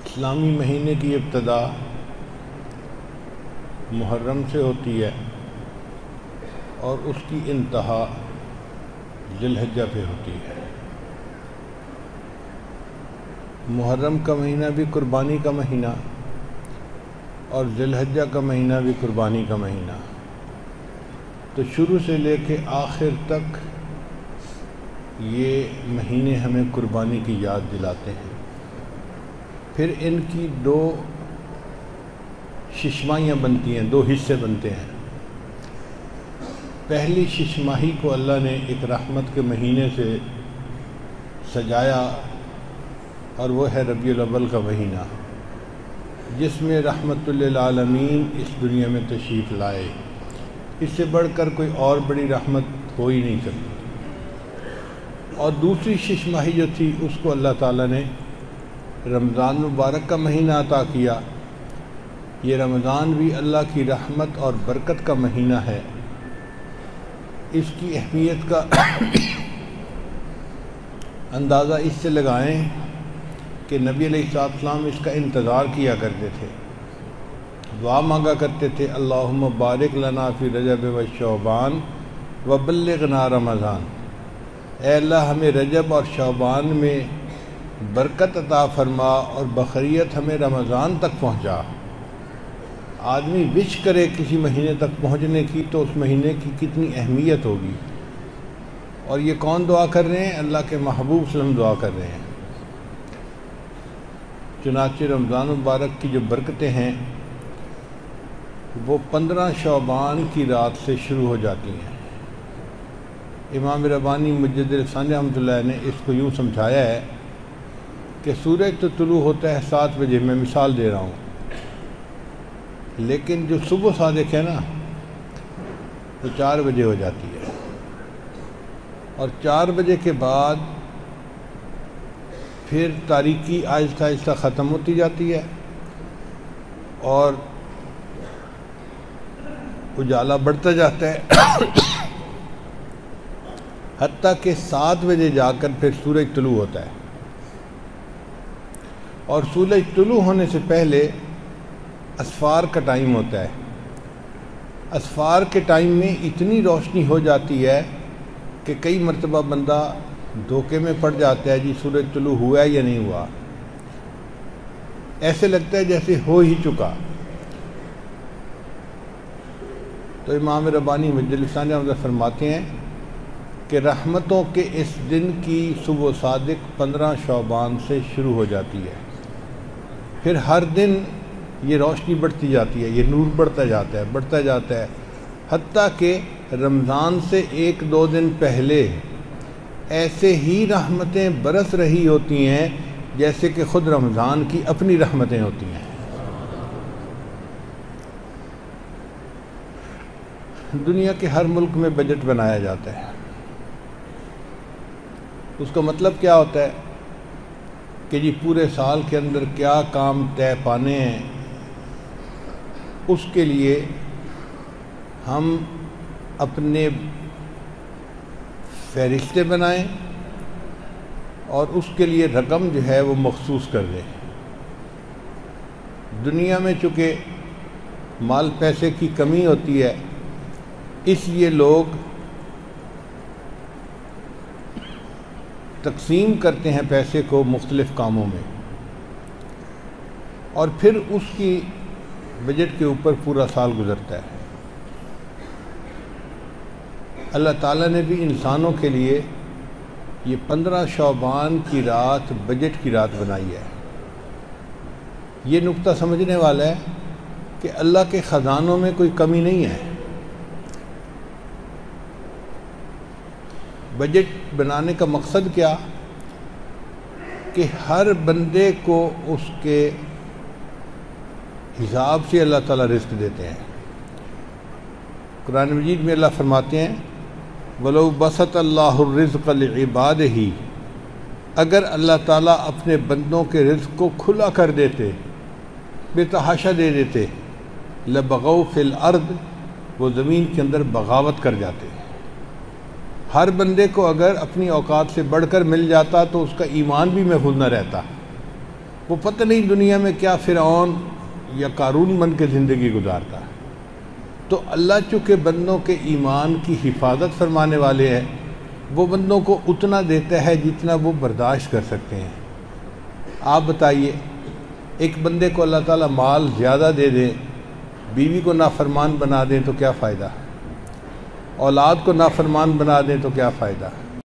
اسلامی مہینے کی ابتدا محرم سے ہوتی ہے اور اس کی انتہا ذی الحجہ پہ ہوتی ہے۔ محرم کا مہینہ بھی قربانی کا مہینہ اور ذی الحجہ کا مہینہ بھی قربانی کا مہینہ، تو شروع سے لے کے آخر تک یہ مہینے ہمیں قربانی کی یاد دلاتے ہیں۔ پھر ان کی دو ششماہیاں بنتی ہیں، دو حصے بنتے ہیں۔ پہلی ششماہی کو اللہ نے ایک رحمت کے مہینے سے سجایا اور وہ ہے ربیع الاول کا مہینہ، جس میں رحمت للعالمین اس دنیا میں تشریف لائے۔ اس سے بڑھ کر کوئی اور بڑی رحمت ہو ہی نہیں سکتی۔ اور دوسری ششماہی جو تھی اس کو اللہ تعالیٰ نے رمضان مبارک کا مہینہ عطا کیا۔ یہ رمضان بھی اللہ کی رحمت اور برکت کا مہینہ ہے۔ اس کی اہمیت کا اندازہ اس سے لگائیں کہ نبی علیہ السلام اس کا انتظار کیا کرتے تھے، دعا مانگا کرتے تھے، اللہم بارک لنا فی رجب و شعبان وبلغنا رمضان۔ اے اللہ ہمیں رجب اور شعبان میں برکت عطا فرما اور بخیریت ہمیں رمضان تک پہنچا۔ آدمی وش کرے کسی مہینے تک پہنچنے کی تو اس مہینے کی کتنی اہمیت ہوگی۔ اور یہ کون دعا کر رہے ہیں؟ اللہ کے محبوب صلی اللہ علیہ وسلم دعا کر رہے ہیں۔ چنانچہ رمضان مبارک کی جو برکتیں ہیں وہ 15 شعبان کی رات سے شروع ہو جاتی ہیں۔ امام ربانی مجدد الثانی رحمۃ اللہ نے اس کو یوں سمجھایا ہے کہ سورج تو طلوع ہوتا ہے 7 بجے، میں مثال دے رہا ہوں، لیکن جو صبح صادق ہے نا وہ 4 بجے ہو جاتی ہے، اور 4 بجے کے بعد پھر تاریکی آہستہ آہستہ ختم ہوتی جاتی ہے اور اجالا بڑھتا جاتا ہے حتیٰ کہ 7 بجے جا کر پھر سورج طلوع ہوتا ہے۔ اور سورج طلوع ہونے سے پہلے اسفار کا ٹائم ہوتا ہے۔ اسفار کے ٹائم میں اتنی روشنی ہو جاتی ہے کہ کئی مرتبہ بندہ دھوکے میں پڑ جاتا ہے، جی سورج طلوع ہوا ہے یا نہیں ہوا، ایسے لگتا ہے جیسے ہو ہی چکا۔ تو امام ربانی مجدد الثانی فرماتے ہیں کہ رحمتوں کے اس دن کی صبح صادق 15 شعبان سے شروع ہو جاتی ہے، پھر ہر دن یہ روشنی بڑھتی جاتی ہے، یہ نور بڑھتا جاتا ہے حتیٰ کہ رمضان سے 1-2 دن پہلے ایسے ہی رحمتیں برس رہی ہوتی ہیں جیسے کہ خود رمضان کی اپنی رحمتیں ہوتی ہیں۔ دنیا کے ہر ملک میں بجٹ بنایا جاتا ہے۔ اس کا مطلب کیا ہوتا ہے کہ جی پورے سال کے اندر کیا کام طے پانے ہیں، اس کے لیے ہم اپنے فہرستیں بنائیں اور اس کے لیے رقم جو ہے وہ مخصوص کر دیں۔ دنیا میں چونکہ مال پیسے کی کمی ہوتی ہے، اس لیے لوگ تقسیم کرتے ہیں پیسے کو مختلف کاموں میں، اور پھر اس کی بجٹ کے اوپر پورا سال گزرتا ہے۔ اللہ تعالیٰ نے بھی انسانوں کے لیے یہ 15 شعبان کی رات بجٹ کی رات بنائی ہے۔ یہ نقطہ سمجھنے والا ہے کہ اللہ کے خزانوں میں کوئی کمی نہیں ہے۔ بجٹ بنانے کا مقصد کیا کہ ہر بندے کو اس کے حساب سے اللہ تعالیٰ رزق دیتے ہیں۔ قرآن مجید میں اللہ فرماتے ہیں وَلَوْ بَسَطَ اللَّهُ الرِّزْقَ لِعِبَادِهِ، اگر اللہ تعالیٰ اپنے بندوں کے رزق کو کھلا کر دیتے، بے تحاشا دے دیتے، لَبَغَوْا فِي الْأَرْضِ، وہ زمین کے اندر بغاوت کر جاتے۔ ہر بندے کو اگر اپنی اوقات سے بڑھ کر مل جاتا تو اس کا ایمان بھی محفوظ نہ رہتا۔ وہ پتہ نہیں دنیا میں کیا فرعون یا قارون بن کے زندگی گزارتا ہے۔ تو اللہ چونکہ بندوں کے ایمان کی حفاظت فرمانے والے ہیں، وہ بندوں کو اتنا دیتا ہے جتنا وہ برداشت کر سکتے ہیں۔ آپ بتائیے، ایک بندے کو اللہ تعالیٰ مال زیادہ دے دے، بیوی کو نافرمان بنا دیں تو کیا فائدہ؟ اولاد کو نافرمان بنا دیں تو کیا فائدہ؟